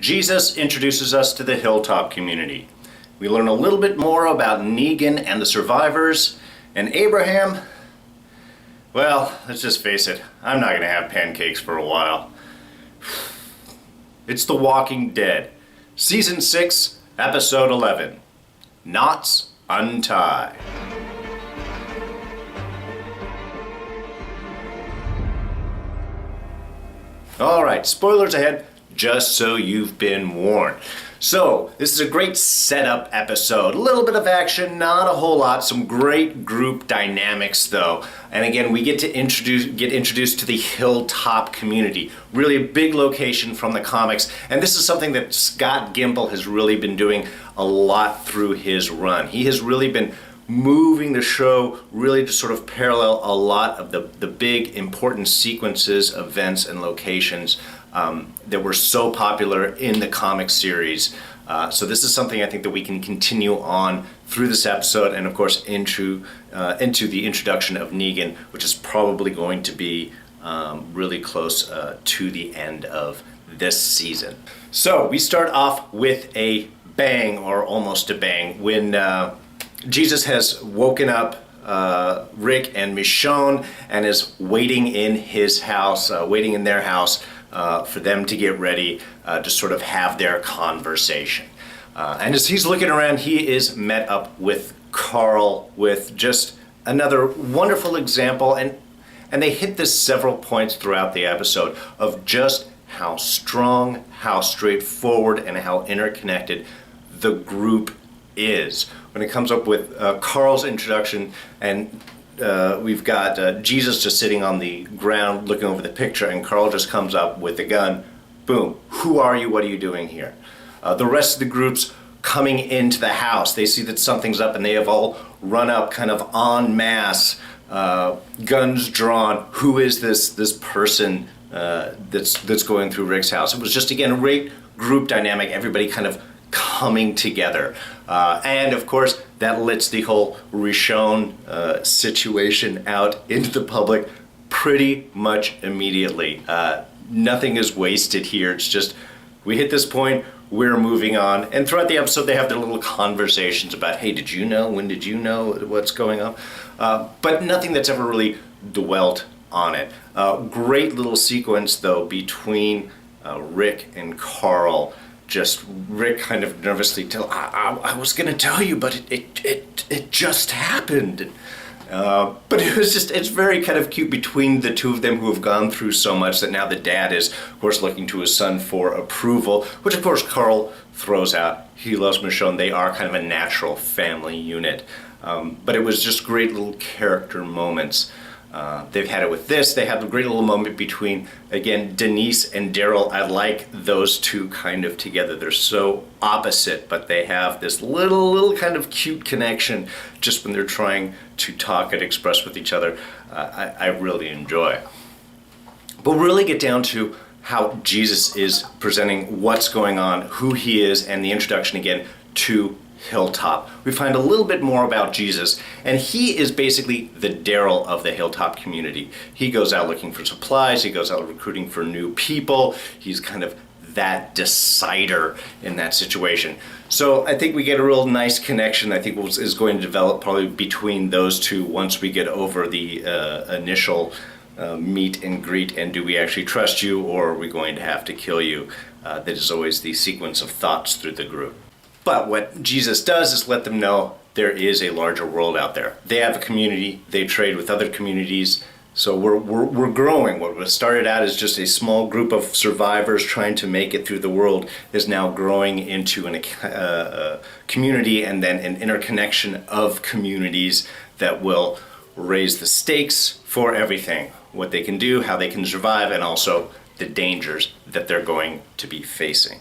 Jesus introduces us to the Hilltop community. We learn a little bit more about Negan and the survivors, and Abraham, well, let's just face it, I'm not going to have pancakes for a while. It's The Walking Dead, Season 6, Episode 11, Knots Untie. Alright, spoilers ahead, just so you've been warned. So, this is a great setup episode. A little bit of action, not a whole lot. Some great group dynamics though. And again, we get introduced to the Hilltop community. Really a big location from the comics. And this is something that Scott Gimple has really been doing a lot through his run. He has really been moving the show really to sort of parallel a lot of the big important sequences, events, and locations that were so popular in the comic series. So this is something I think that we can continue on through this episode, and of course into the introduction of Negan, which is probably going to be really close to the end of this season. So we start off with a bang, or almost a bang, when Jesus has woken up Rick and Michonne and is waiting in his house, waiting in their house for them to get ready to sort of have their conversation. And as he's looking around, he is met up with Carl with just another wonderful example, and they hit this several points throughout the episode of just how strong, how straightforward, and how interconnected the group is. When it comes up with Carl's introduction, and we've got Jesus just sitting on the ground looking over the picture, and Carl just comes up with a gun. Boom. Who are you? What are you doing here? The rest of the group's coming into the house. They see that something's up, and they have all run up kind of en masse, guns drawn. Who is this person that's going through Rick's house? It was just, again, a great group dynamic, everybody kind of coming together. And of course, that lets the whole Michonne situation out into the public pretty much immediately. Nothing is wasted here. It's just, we hit this point, we're moving on. And throughout the episode, they have their little conversations about, hey, did you know? When did you know? What's going on? But nothing that's ever really dwelt on it. Great little sequence, though, between Rick and Carl. Just Rick kind of nervously I was going to tell you, but it just happened. But it's very kind of cute between the two of them, who have gone through so much that now the dad is, of course, looking to his son for approval, which of course Carl throws out. He loves Michonne. They are kind of a natural family unit. But it was just great little character moments. They've had it with this. They have a great little moment between, again, Denise and Daryl. I like those two kind of together. They're so opposite, but they have this little kind of cute connection just when they're trying to talk and express with each other. I really enjoy. But we'll really get down to how Jesus is presenting what's going on, who he is, and the introduction again to Hilltop. We find a little bit more about Jesus, and he is basically the Daryl of the Hilltop community. He goes out looking for supplies, he goes out recruiting for new people, he's kind of that decider in that situation. So I think we get a real nice connection, I think is going to develop probably between those two once we get over the initial meet and greet, and do we actually trust you, or are we going to have to kill you? That is always the sequence of thoughts through the group. But what Jesus does is let them know there is a larger world out there. They have a community, they trade with other communities, so we're growing. What started out as just a small group of survivors trying to make it through the world is now growing into a community, and then an interconnection of communities that will raise the stakes for everything. What they can do, how they can survive, and also the dangers that they're going to be facing.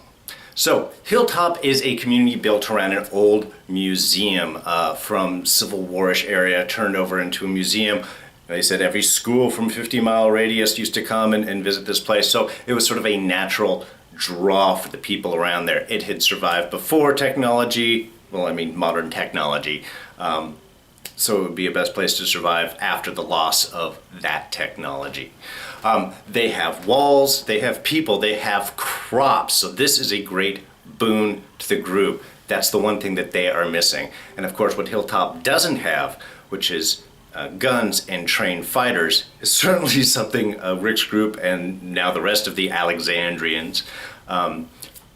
So, Hilltop is a community built around an old museum from Civil War-ish area, turned over into a museum. They said every school from 50-mile radius used to come and visit this place, so it was sort of a natural draw for the people around there. It had survived before technology, modern technology. so it would be a best place to survive after the loss of that technology. They have walls, they have people, they have crops. So this is a great boon to the group. That's the one thing that they are missing. And of course, what Hilltop doesn't have, which is guns and trained fighters, is certainly something Rick's group and now the rest of the Alexandrians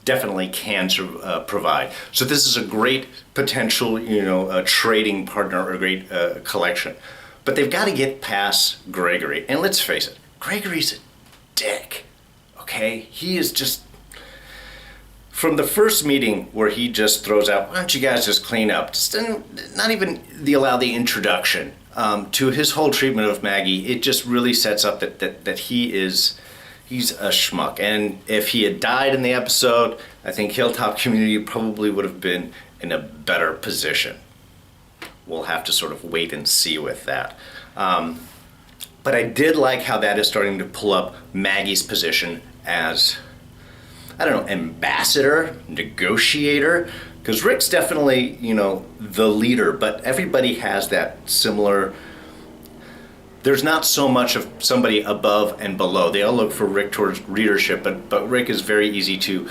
definitely can provide. So this is a great potential, trading partner or a great collection. But they've got to get past Gregory. And let's face it, Gregory's a dick, okay? He is just, from the first meeting where he just throws out, why don't you guys just clean up? Just not even allow the introduction to his whole treatment of Maggie. It just really sets up that he's a schmuck. And if he had died in the episode, I think Hilltop Community probably would have been in a better position. We'll have to sort of wait and see with that. But I did like how that is starting to pull up Maggie's position as, ambassador, negotiator, because Rick's definitely, the leader, but everybody has that similar. There's not so much of somebody above and below. They all look for Rick towards leadership, but Rick is very easy to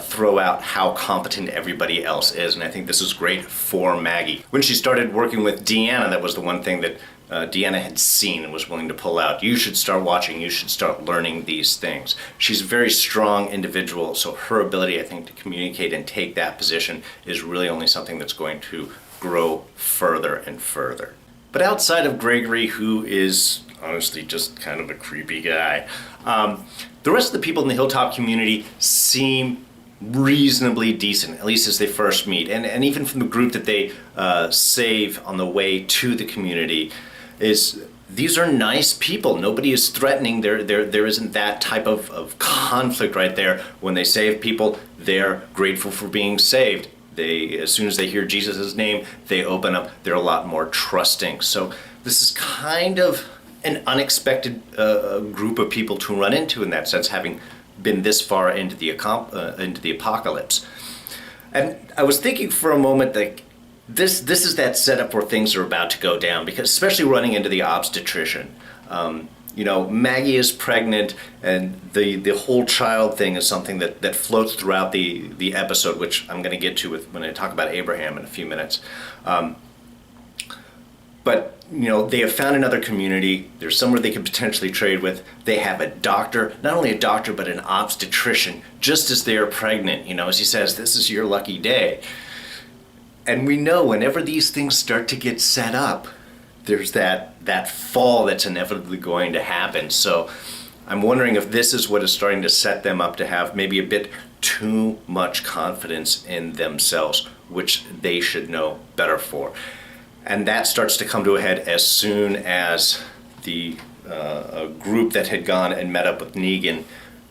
throw out how competent everybody else is, and I think this is great for Maggie. When she started working with Deanna, that was the one thing that Deanna had seen and was willing to pull out. You should start watching, you should start learning these things. She's a very strong individual, so her ability, I think, to communicate and take that position is really only something that's going to grow further and further. But outside of Gregory, who is honestly just kind of a creepy guy, the rest of the people in the Hilltop Community seem reasonably decent, at least as they first meet. And even from the group that they save on the way to the community, these are nice people. Nobody is threatening. There isn't that type of conflict right there. When they save people, they're grateful for being saved. As soon as they hear Jesus' name, they open up. They're a lot more trusting. So this is kind of an unexpected group of people to run into in that sense, having been this far into the apocalypse. And I was thinking for a moment that this is that setup where things are about to go down, because especially running into the obstetrician. Maggie is pregnant, and the whole child thing is something that floats throughout the episode, which I'm going to get to when I talk about Abraham in a few minutes. But they have found another community. There's somewhere they could potentially trade with. They have a doctor, not only a doctor, but an obstetrician, just as they are pregnant. As he says, this is your lucky day. And we know whenever these things start to get set up, there's that fall that's inevitably going to happen. So I'm wondering if this is what is starting to set them up to have maybe a bit too much confidence in themselves, which they should know better for. And that starts to come to a head as soon as the group that had gone and met up with Negan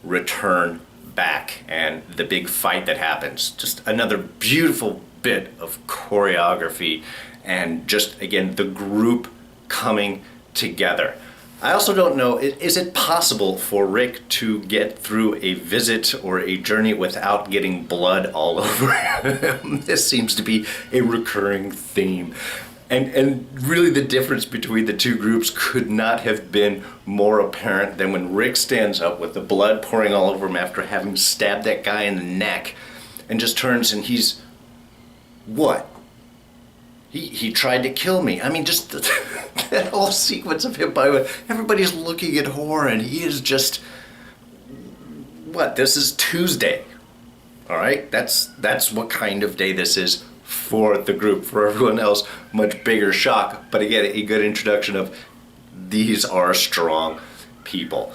return back, and the big fight that happens. Just another beautiful bit of choreography, and just, again, the group coming together. I also don't know, is it possible for Rick to get through a visit or a journey without getting blood all over him? This seems to be a recurring theme. And really the difference between the two groups could not have been more apparent than when Rick stands up with the blood pouring all over him after having stabbed that guy in the neck, and just turns and he's, what? He tried to kill me. I mean, just that whole sequence of him, by the way, everybody's looking at horror, and he is just, what? This is Tuesday, all right? That's what kind of day this is for the group. For everyone else, much bigger shock. But again, a good introduction of these are strong people.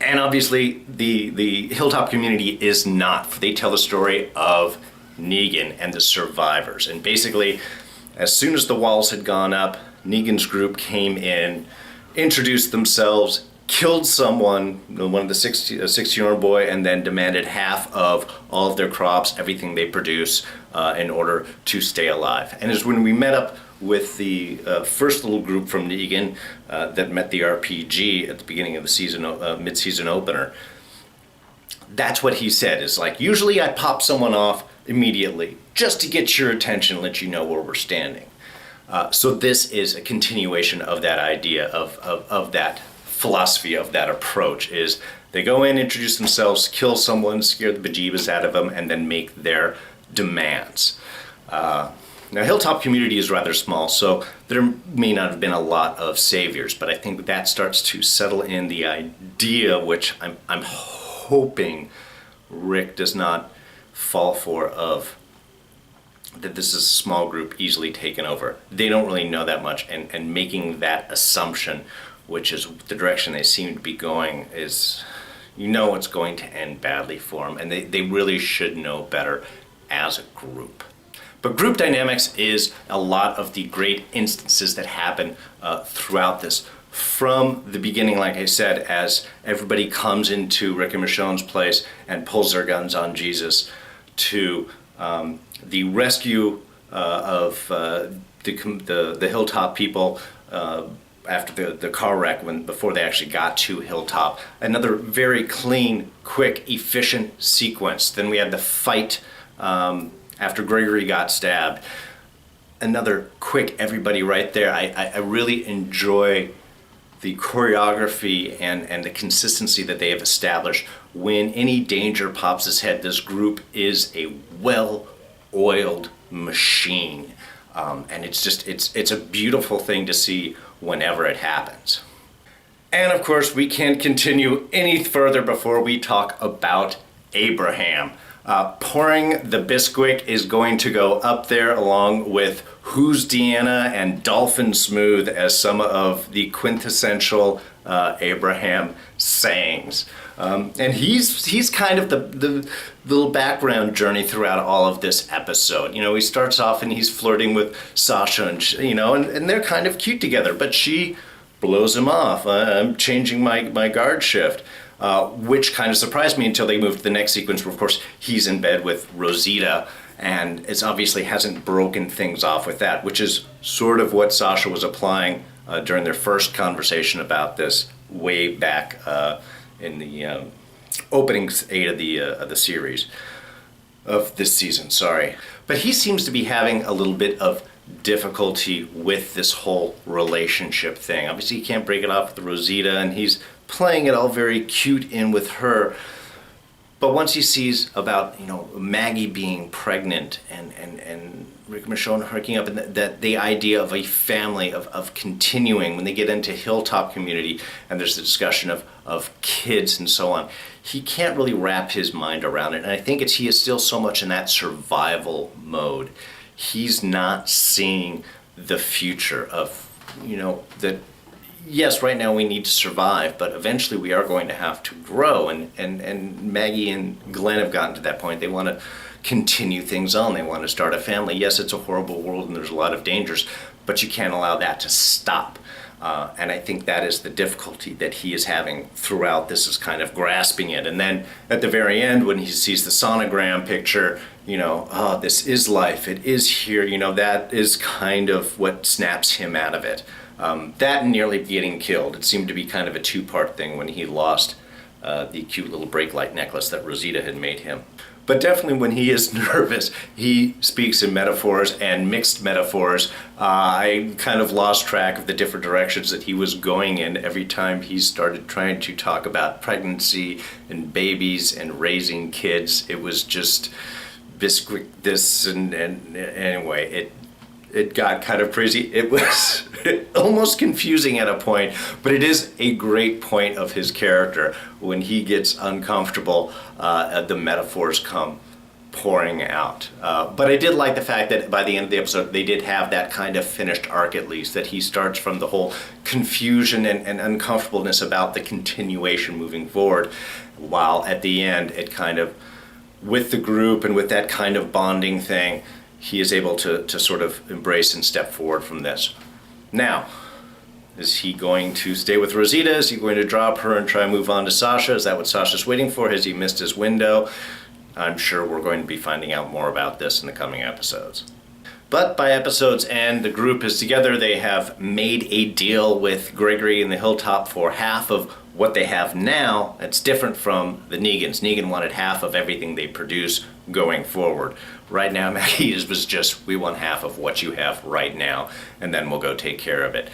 And obviously, the Hilltop Community is not. They tell the story of Negan and the survivors. And basically, as soon as the walls had gone up, Negan's group came in, introduced themselves, killed someone, one of the 16-year-old boy, and then demanded half of all of their crops, everything they produce, in order to stay alive. And it's when we met up with the first little group from Negan that met the RPG at the beginning of the season, mid-season opener. That's what he said, is like, usually I pop someone off immediately just to get your attention, let you know where we're standing. So this is a continuation of that idea, of that philosophy, of that approach, is they go in, introduce themselves, kill someone, scare the bejeebus out of them, and then make their demands. Now, Hilltop community is rather small, so there may not have been a lot of saviors, but I think that starts to settle in the idea, which I'm hoping Rick does not fall for, of that this is a small group easily taken over. They don't really know that much, and making that assumption, which is the direction they seem to be going, is, it's going to end badly for them, and they really should know better as a group. But group dynamics is a lot of the great instances that happen throughout this. From the beginning, like I said, as everybody comes into Rick and Michonne's place and pulls their guns on Jesus, to the rescue of the Hilltop people after the car wreck, before they actually got to Hilltop. Another very clean, quick, efficient sequence. Then we had the fight after Gregory got stabbed. Another quick, everybody right there. I really enjoy the choreography and the consistency that they have established. When any danger pops its head, this group is a well-oiled machine. And it's a beautiful thing to see whenever it happens. And of course, we can't continue any further before we talk about Abraham. Pouring the Bisquick is going to go up there along with Who's Deanna and Dolphin Smooth as some of the quintessential Abraham sayings. And he's kind of the little background journey throughout all of this episode. He starts off and he's flirting with Sasha, and they're kind of cute together, but she blows him off. I'm changing my guard shift. Which kind of surprised me until they moved to the next sequence where, of course, he's in bed with Rosita, and it obviously hasn't broken things off with that, which is sort of what Sasha was applying during their first conversation about this way back in the opening 8 of the series, of this season, sorry. But he seems to be having a little bit of difficulty with this whole relationship thing. Obviously, he can't break it off with Rosita, and he's playing it all very cute in with her. But once he sees about, Maggie being pregnant and Rick and Michonne hooking up, and that the idea of a family, of continuing, when they get into Hilltop community and there's the discussion of kids and so on, he can't really wrap his mind around it. And I think he is still so much in that survival mode. He's not seeing the future of, that yes, right now we need to survive, but eventually we are going to have to grow. And Maggie and Glenn have gotten to that point. They want to continue things on. They want to start a family. Yes, it's a horrible world and there's a lot of dangers, but you can't allow that to stop. And I think that is the difficulty that he is having throughout. This is kind of grasping it. And then at the very end, when he sees the sonogram picture, this is life. It is here. That is kind of what snaps him out of it. That and nearly getting killed. It seemed to be kind of a two-part thing when he lost the cute little brake light necklace that Rosita had made him. But definitely when he is nervous, he speaks in metaphors and mixed metaphors. I kind of lost track of the different directions that he was going in every time he started trying to talk about pregnancy and babies and raising kids. It was just Bisquick this and anyway, it got kind of crazy. It was almost confusing at a point, but it is a great point of his character. When he gets uncomfortable, the metaphors come pouring out. But I did like the fact that by the end of the episode, they did have that kind of finished arc, at least, that he starts from the whole confusion and uncomfortableness about the continuation moving forward, while at the end, it kind of, with the group and with that kind of bonding thing, he is able to sort of embrace and step forward from this. Now, is he going to stay with Rosita? Is he going to drop her and try and move on to Sasha? Is that what Sasha's waiting for? Has he missed his window? I'm sure we're going to be finding out more about this in the coming episodes. But by episode's end, the group is together. They have made a deal with Gregory and the Hilltop for half of What they have now, it's different from the Negans. Negan wanted half of everything they produce going forward. Right now, Maggie was just, we want half of what you have right now, and then we'll go take care of it.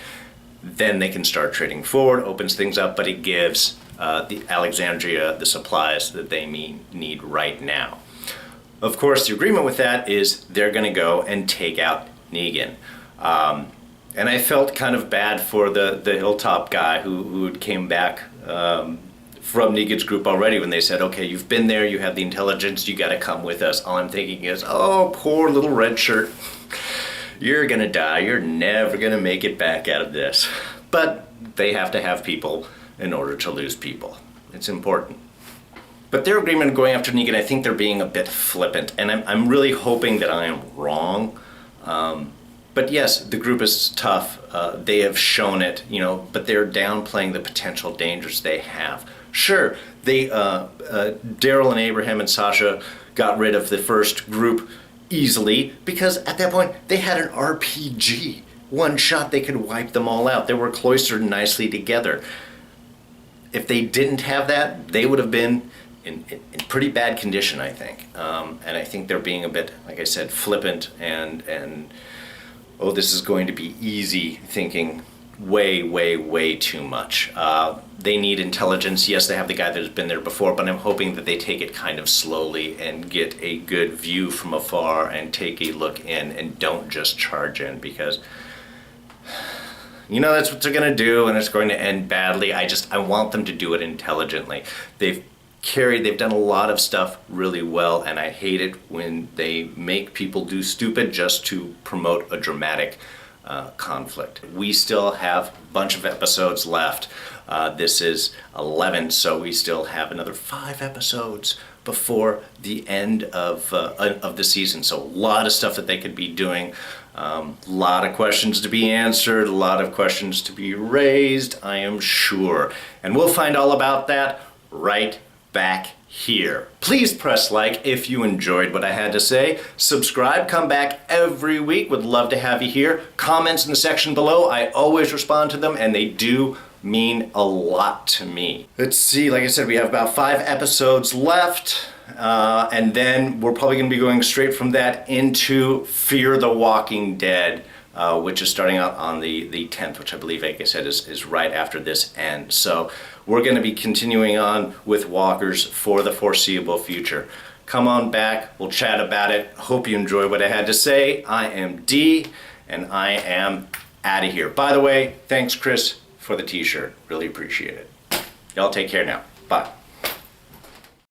Then they can start trading forward, opens things up, but it gives the Alexandria the supplies that they need right now. Of course, the agreement with that is they're going to go and take out Negan. And I felt kind of bad for the Hilltop guy who came back from Negan's group already when they said, okay, you've been there, you have the intelligence, you got to come with us. All I'm thinking is, oh, poor little red shirt. You're going to die. You're never going to make it back out of this. But they have to have people in order to lose people. It's important. But their agreement going after Negan, I think they're being a bit flippant. And I'm really hoping that I am wrong. But yes, the group is tough. They have shown it, but they're downplaying the potential dangers they have. Sure, Daryl and Abraham and Sasha got rid of the first group easily because at that point they had an RPG. One shot, they could wipe them all out. They were cloistered nicely together. If they didn't have that, they would have been in pretty bad condition, I think. And I think they're being a bit, like I said, flippant and oh, this is going to be easy, thinking way too much. They need intelligence. Yes, they have the guy that has been there before, but I'm hoping that they take it kind of slowly and get a good view from afar and take a look in and don't just charge in, because that's what they're going to do and it's going to end badly. I want them to do it intelligently. They've done a lot of stuff really well, and I hate it when they make people do stupid just to promote a dramatic conflict. We still have a bunch of episodes left. This is 11, so we still have another 5 episodes before the end of the season. So a lot of stuff that they could be doing. A lot of questions to be answered, a lot of questions to be raised, I am sure. And we'll find all about that right back here. Please press like if you enjoyed what I had to say. Subscribe, come back every week. Would love to have you here. Comments in the section below. I always respond to them, and they do mean a lot to me. Let's see, like I said, we have about 5 episodes left. And then we're probably going to be going straight from that into Fear the Walking Dead, which is starting out on the 10th, which I believe, like I said, is right after this ends. So we're going to be continuing on with Walkers for the foreseeable future. Come on back, we'll chat about it. Hope you enjoy what I had to say. I am D, and I am out of here. By the way, thanks, Chris, for the t-shirt. Really appreciate it. Y'all take care now. Bye.